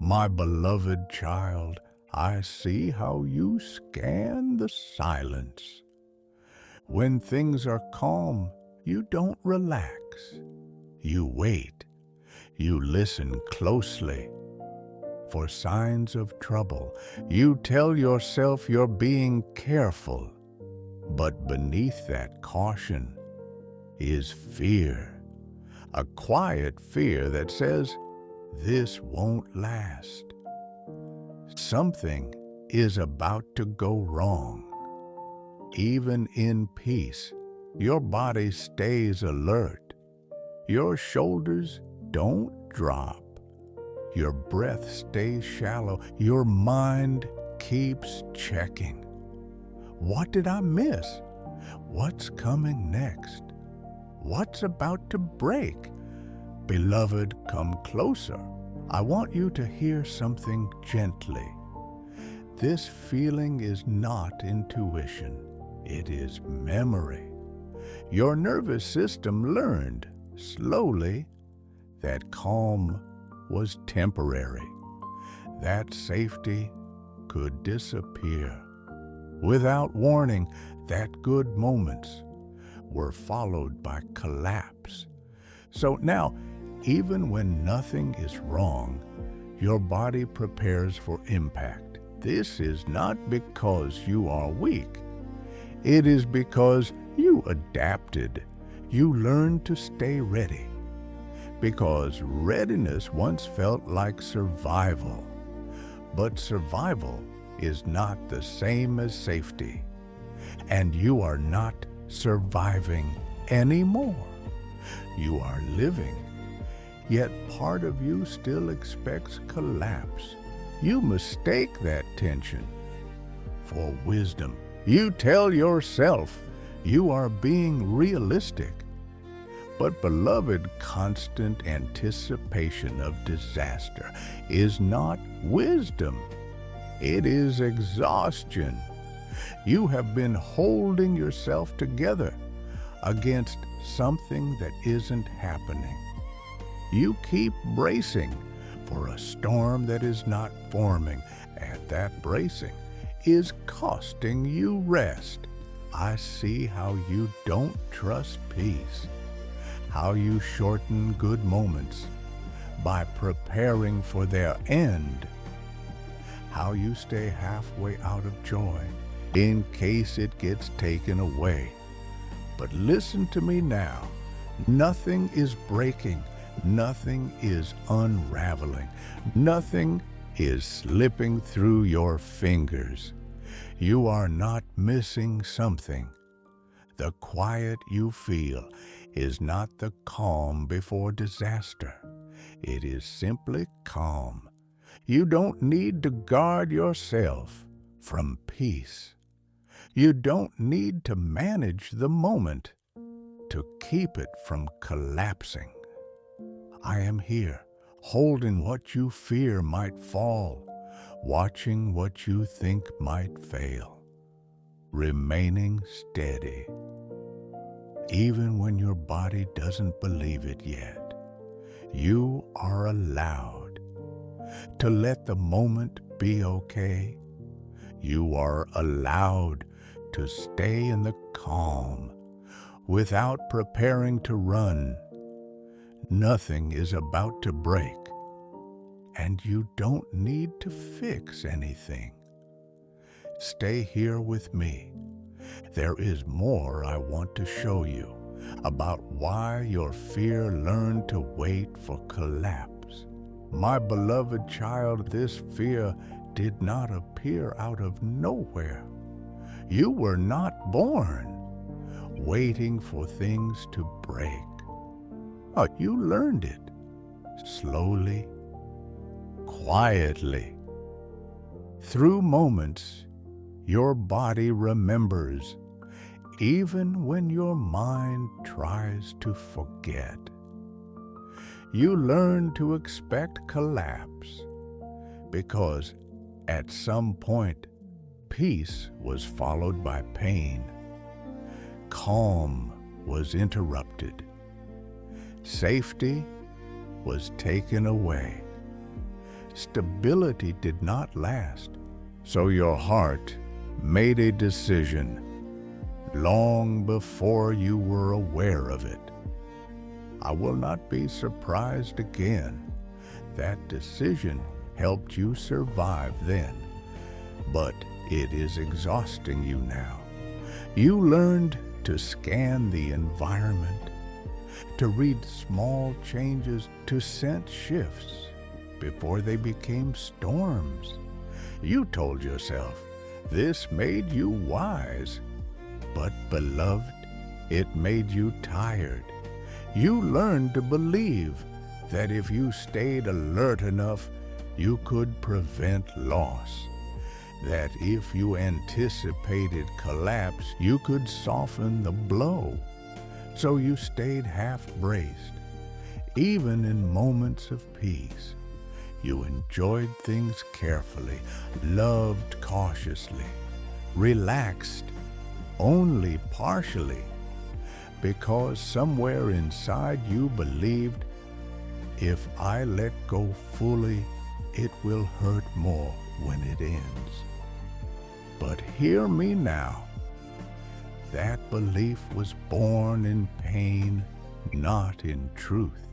My beloved child, I see how you scan the silence. When things are calm, you don't relax. You wait. You listen closely for signs of trouble. You tell yourself you're being careful. But beneath that caution is fear, a quiet fear that says, this won't last. Something is about to go wrong. Even in peace, your body stays alert. Your shoulders don't drop. Your breath stays shallow. Your mind keeps checking. What did I miss? What's coming next? What's about to break? Beloved, come closer. I want you to hear something gently. This feeling is not intuition. It is memory. Your nervous system learned, slowly, that calm was temporary. That safety could disappear. Without warning, that good moments were followed by collapse. So now, even when nothing is wrong, your body prepares for impact. This is not because you are weak. It is because you adapted. You learned to stay ready. Because readiness once felt like survival. But survival is not the same as safety. And you are not surviving anymore. You are living. Yet part of you still expects collapse. You mistake that tension for wisdom. You tell yourself you are being realistic. But beloved, constant anticipation of disaster is not wisdom. It is exhaustion. You have been holding yourself together against something that isn't happening. You keep bracing for a storm that is not forming, and that bracing is costing you rest. I see how you don't trust peace, how you shorten good moments by preparing for their end, how you stay halfway out of joy in case it gets taken away. But listen to me now. Nothing is breaking. Nothing is unraveling. Nothing is slipping through your fingers. You are not missing something. The quiet you feel is not the calm before disaster. It is simply calm. You don't need to guard yourself from peace. You don't need to manage the moment to keep it from collapsing. I am here, holding what you fear might fall, watching what you think might fail, remaining steady. Even when your body doesn't believe it yet, you are allowed to let the moment be okay. You are allowed to stay in the calm without preparing to run. Nothing is about to break, and you don't need to fix anything. Stay here with me. There is more I want to show you about why your fear learned to wait for collapse. My beloved child, this fear did not appear out of nowhere. You were not born waiting for things to break. Oh, you learned it slowly, quietly. Through moments your body remembers, even when your mind tries to forget. You learn to expect collapse because at some point peace was followed by pain. Calm was interrupted. Safety was taken away. stability did not last. So your heart made a decision long before you were aware of it. I will not be surprised again. That decision helped you survive then, but it is exhausting you now. You learned to scan the environment, to read small changes, to sense shifts before they became storms. You told yourself this made you wise, but beloved, it made you tired. You learned to believe that if you stayed alert enough, you could prevent loss. That if you anticipated collapse, you could soften the blow. So you stayed half-braced. Even in moments of peace, you enjoyed things carefully, loved cautiously, relaxed only partially, because somewhere inside you believed, if I let go fully, it will hurt more when it ends. But hear me now. That belief was born in pain, not in truth.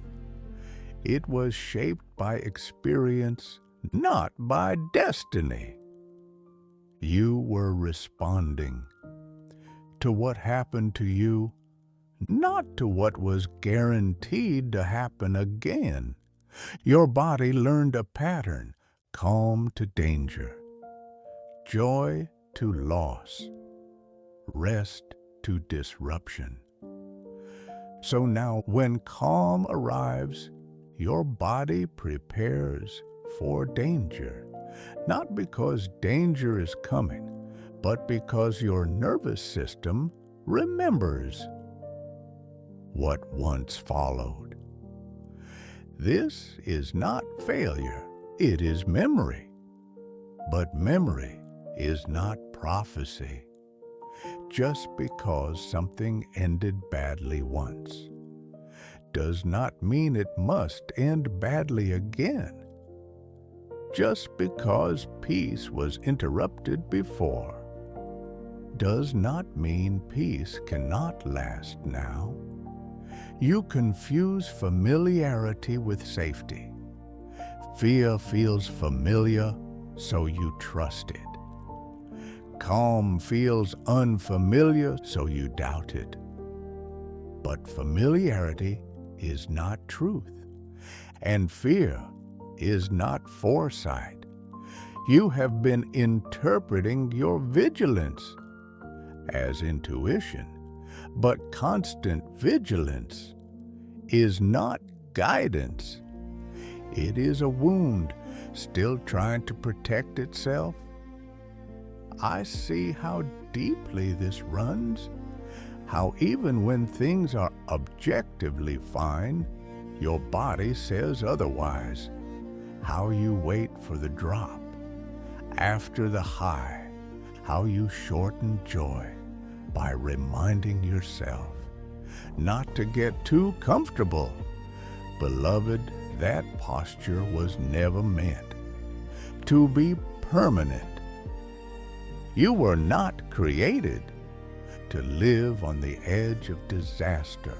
It was shaped by experience, not by destiny. You were responding to what happened to you, not to what was guaranteed to happen again. Your body learned a pattern: calm to danger, joy to loss, rest to disruption. So now when calm arrives, your body prepares for danger, not because danger is coming, but because your nervous system remembers what once followed. This is not failure, it is memory. But memory is not prophecy. Just because something ended badly once does not mean it must end badly again. Just because peace was interrupted before does not mean peace cannot last now. You confuse familiarity with safety. Fear feels familiar, so you trust it. Calm feels unfamiliar, so you doubt it. But familiarity is not truth, and fear is not foresight. You have been interpreting your vigilance as intuition, but constant vigilance is not guidance. It is a wound still trying to protect itself. I see how deeply this runs, how even when things are objectively fine, your body says otherwise, how you wait for the drop. After the high, how you shorten joy by reminding yourself not to get too comfortable. Beloved, that posture was never meant to be permanent. You were not created to live on the edge of disaster.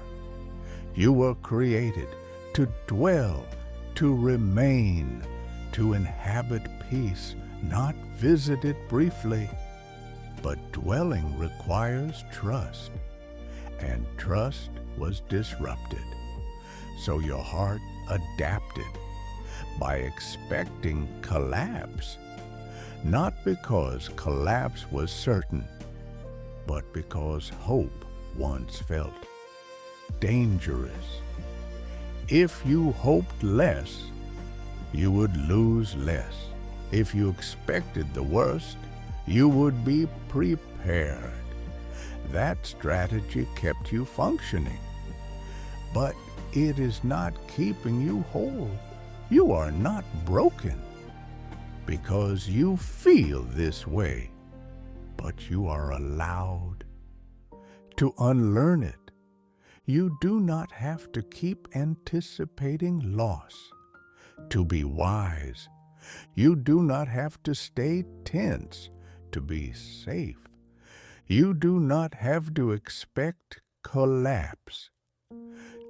You were created to dwell, to remain, to inhabit peace, not visit it briefly. But dwelling requires trust, and trust was disrupted. So your heart adapted by expecting collapse, not because collapse was certain, but because hope once felt dangerous. If you hoped less, you would lose less. If you expected the worst, you would be prepared. That strategy kept you functioning, but it is not keeping you whole. You are not broken because you feel this way, but you are allowed to unlearn it. You do not have to keep anticipating loss to be wise, You do not have to stay tense to be safe. You do not have to expect collapse.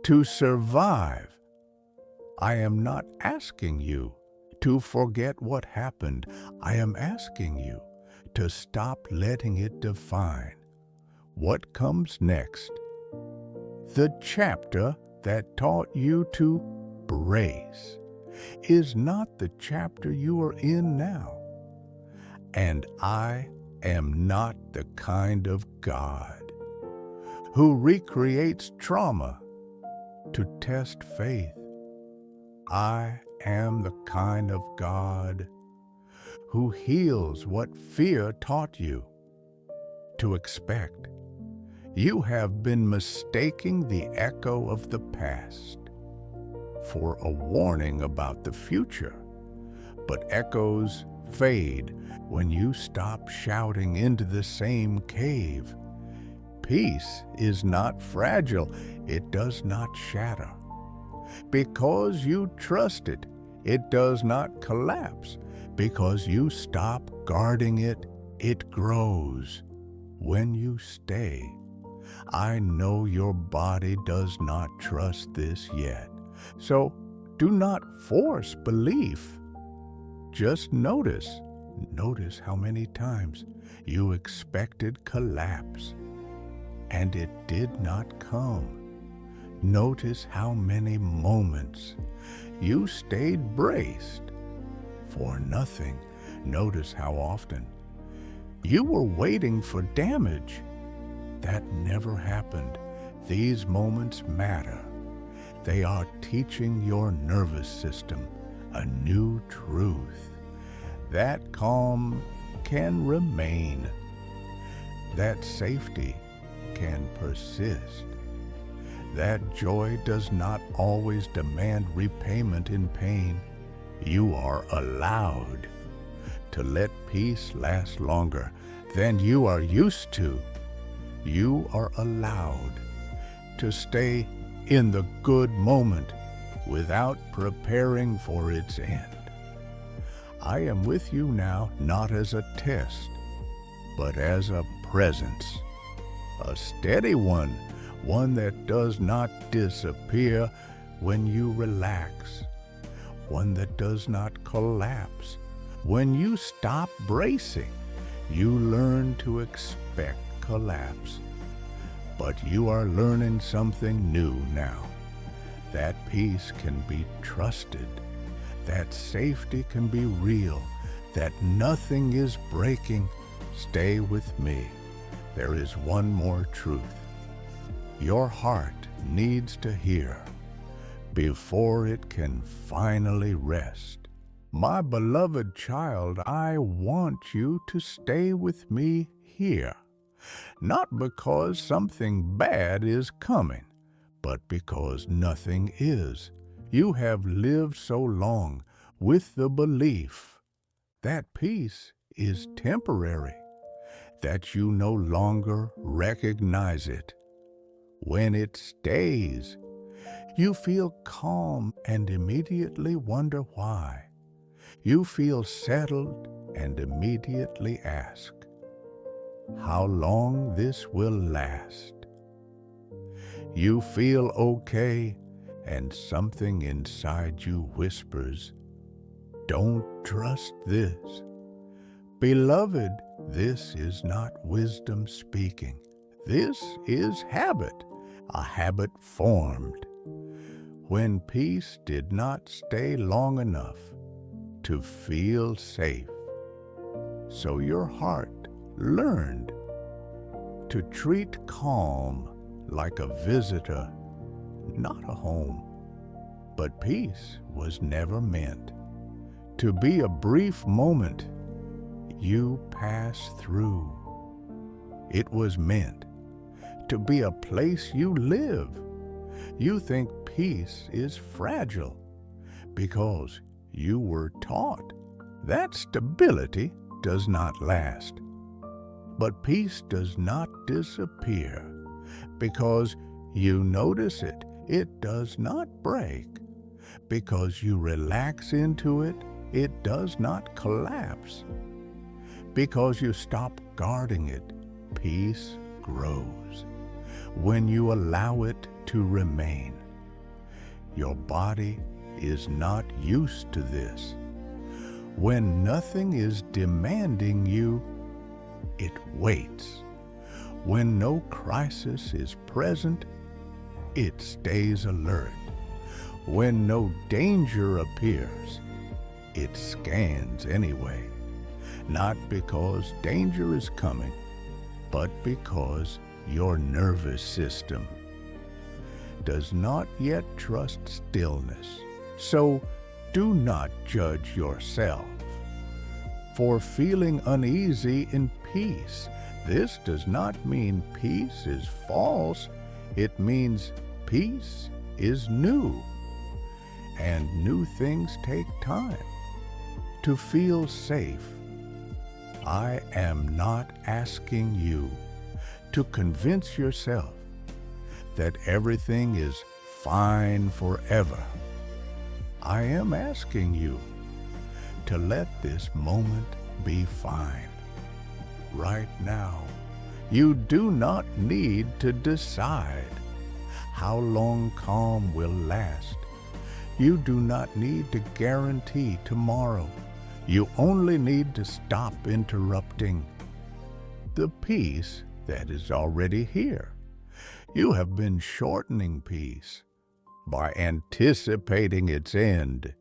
To survive, I am not asking you to forget what happened. I am asking you to stop letting it define what comes next. The chapter that taught you to brace is not the chapter you are in now. And I am not the kind of God who recreates trauma to test faith. I am the kind of God who heals what fear taught you to expect. You have been mistaking the echo of the past for a warning about the future, but echoes fade when you stop shouting into the same cave. Peace is not fragile. It does not shatter. Because you trust it, it does not collapse. Because you stop guarding it, it grows. When you stay, I know your body does not trust this yet. So do not force belief. Just notice. Notice how many times you expected collapse and it did not come. Notice how many moments you stayed braced for nothing. Notice how often you were waiting for damage that never happened. These moments matter. They are teaching your nervous system a new truth. That calm can remain. That safety can persist. That joy does not always demand repayment in pain. You are allowed to let peace last longer than you are used to. You are allowed to stay in the good moment without preparing for its end. I am with you now, not as a test, but as a presence, a steady one that does not disappear when you relax, one that does not collapse. When you stop bracing, you learn to expect collapse. But you are learning something new now. That peace can be trusted. That safety can be real. That nothing is breaking. Stay with me. There is one more truth your heart needs to hear before it can finally rest. My beloved child, I want you to stay with me here. Not because something bad is coming, but because nothing is. You have lived so long with the belief that peace is temporary, that you no longer recognize it. When it stays, you feel calm and immediately wonder why. You feel settled and immediately ask how long this will last. You feel okay, and something inside you whispers, don't trust this. Beloved, this is not wisdom speaking. This is habit, a habit formed when peace did not stay long enough to feel safe. So your heart learned to treat calm like a visitor, not a home. But peace was never meant to be a brief moment you pass through. It was meant to be a place you live. You think peace is fragile because you were taught that stability does not last. But peace does not disappear because you notice it. It does not break because you relax into it. it does not collapse. Because you stop guarding it, peace grows. When you allow it to remain, your body is not used to this. When nothing is demanding you, it waits. When no crisis is present, it stays alert. When no danger appears, it scans anyway. Not because danger is coming, but because your nervous system does not yet trust stillness. So do not judge yourself for feeling uneasy in peace. This does not mean peace is false. It means peace is new. And new things take time. To feel safe, I am not asking you to convince yourself that everything is fine forever. I am asking you to let this moment be fine. Right now, you do not need to decide how long calm will last. You do not need to guarantee tomorrow. You only need to stop interrupting the peace that is already here. You have been shortening peace. By anticipating its end,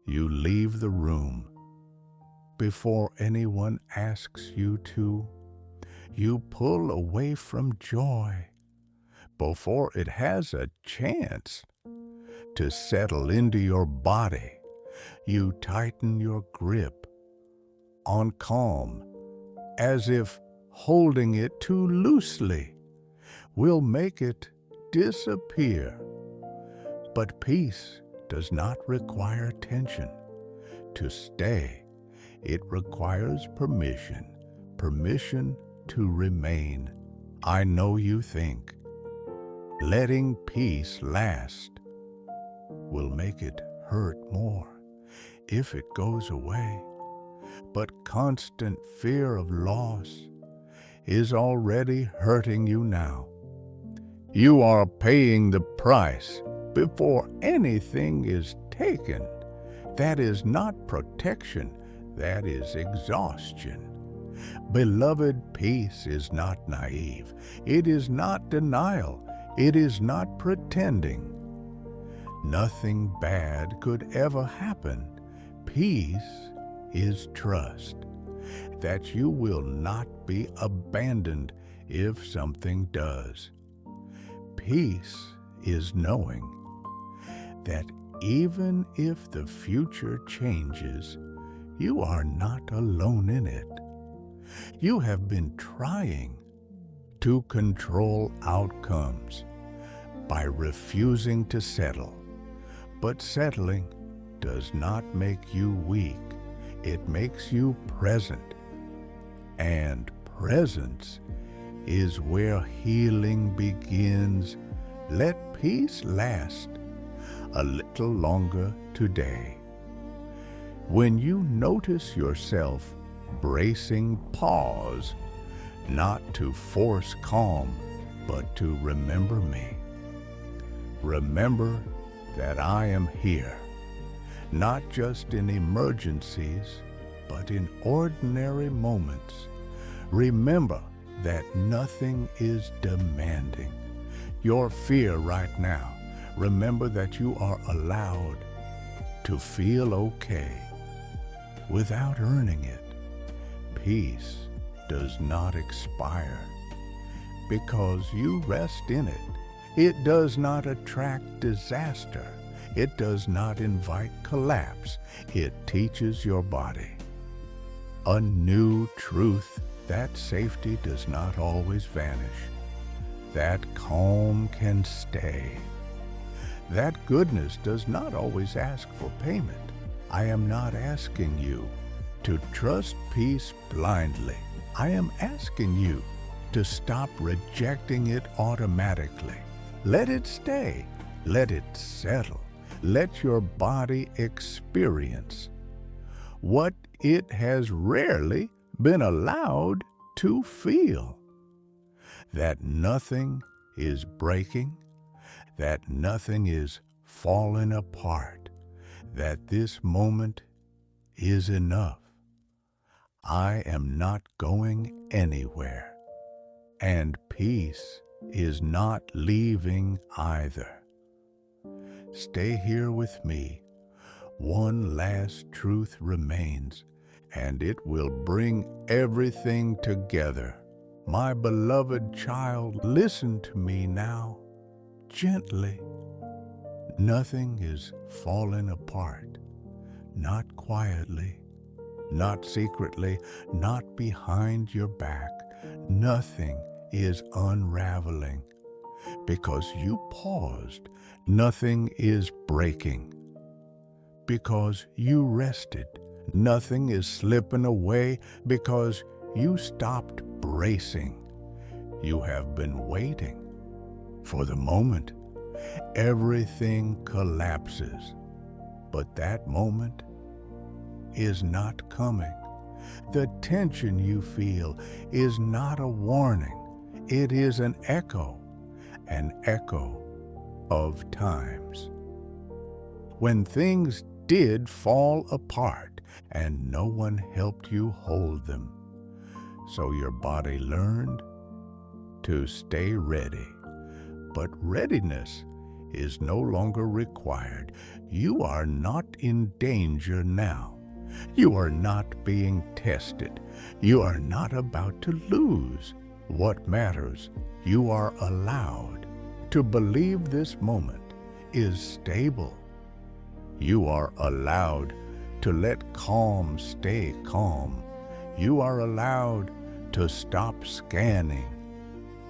you leave the room before anyone asks you to. You pull away from joy before it has a chance to settle into your body. You tighten your grip on calm as if holding it too loosely will make it disappear. But peace does not require tension to stay. It requires permission to remain. I know you think letting peace last will make it hurt more if it goes away. But constant fear of loss is already hurting you now. You are paying the price before anything is taken. That is not protection, that is exhaustion. Beloved, peace is not naive. It is not denial. It is not pretending. Nothing bad could ever happen. Peace is trust that you will not be abandoned if something does. Peace is knowing that even if the future changes, you are not alone in it. You have been trying to control outcomes by refusing to settle. But settling does not make you weak. It makes you present. And presence is where healing begins. Let peace last a little longer today. When you notice yourself bracing, pause, not to force calm, but to remember me. Remember that I am here, not just in emergencies, but in ordinary moments. Remember that nothing is demanding your fear right now. Remember that you are allowed to feel okay without earning it. Peace does not expire because you rest in it. It does not attract disaster. It does not invite collapse. It teaches your body a new truth that safety does not always vanish, that calm can stay, that goodness does not always ask for payment. I am not asking you to trust peace blindly. I am asking you to stop rejecting it automatically. Let it stay. Let it settle. Let your body experience what it has rarely been allowed to feel. That nothing is breaking, that nothing is falling apart, that this moment is enough. I am not going anywhere, and peace is not leaving either. Stay here with me. One last truth remains, and it will bring everything together. My beloved child, listen to me now, gently. Nothing is falling apart, not quietly, not secretly, not behind your back. Nothing is unraveling. Because you paused, nothing is breaking. Because you rested, nothing is slipping away. Because you stopped bracing. You have been waiting for the moment. Everything collapses, but that moment is not coming. The tension you feel is not a warning. It is an echo of times when things did fall apart and no one helped you hold them. So your body learned to stay ready. But readiness is no longer required. You are not in danger now. You are not being tested. You are not about to lose. What matters, you are allowed to believe this moment is stable. You are allowed to let calm stay calm. You are allowed to stop scanning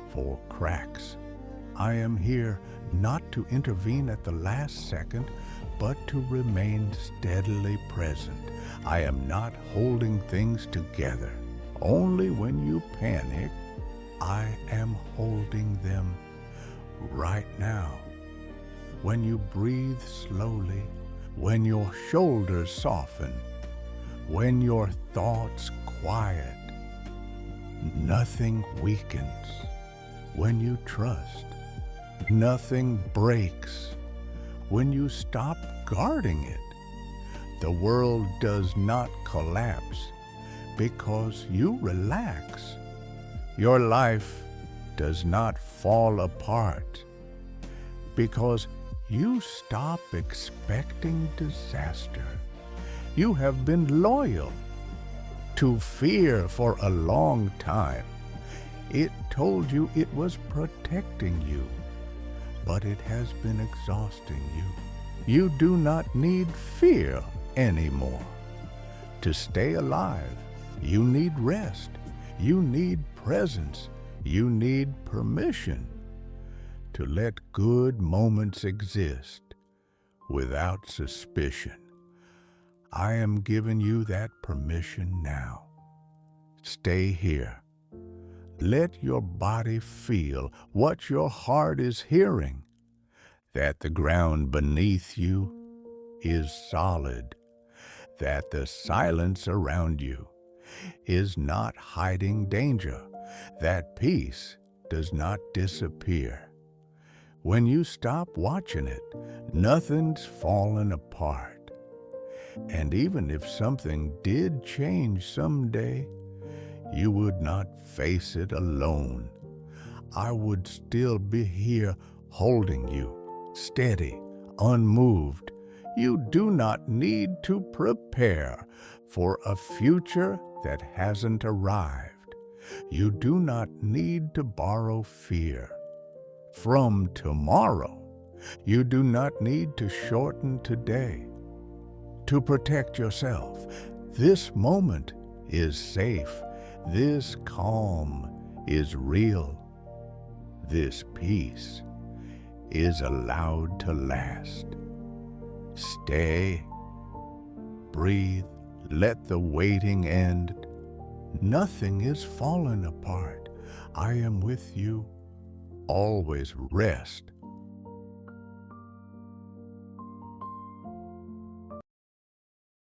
for cracks. I am here not to intervene at the last second, but to remain steadily present. I am not holding things together. Only when you panic, I am holding them right now. When you breathe slowly, when your shoulders soften, when your thoughts quiet, nothing weakens. When you trust, nothing breaks. When you stop guarding it, the world does not collapse because you relax. Your life does not fall apart because you stop expecting disaster. You have been loyal to fear for a long time. It told you it was protecting you, but it has been exhausting you. You do not need fear anymore. To stay alive, you need rest. You need presence. You need permission to let good moments exist without suspicion. I am giving you that permission now. Stay here. Let your body feel what your heart is hearing, that the ground beneath you is solid, that the silence around you is not hiding danger, that peace does not disappear. When you stop watching it, nothing's falling apart. And even if something did change someday, you would not face it alone. I would still be here holding you, steady, unmoved. You do not need to prepare for a future that hasn't arrived. You do not need to borrow fear from tomorrow. You do not need to shorten today to protect yourself. This moment is safe. This calm is real. This peace is allowed to last. Stay, breathe, let the waiting end. Nothing is falling apart. I am with you. Always rest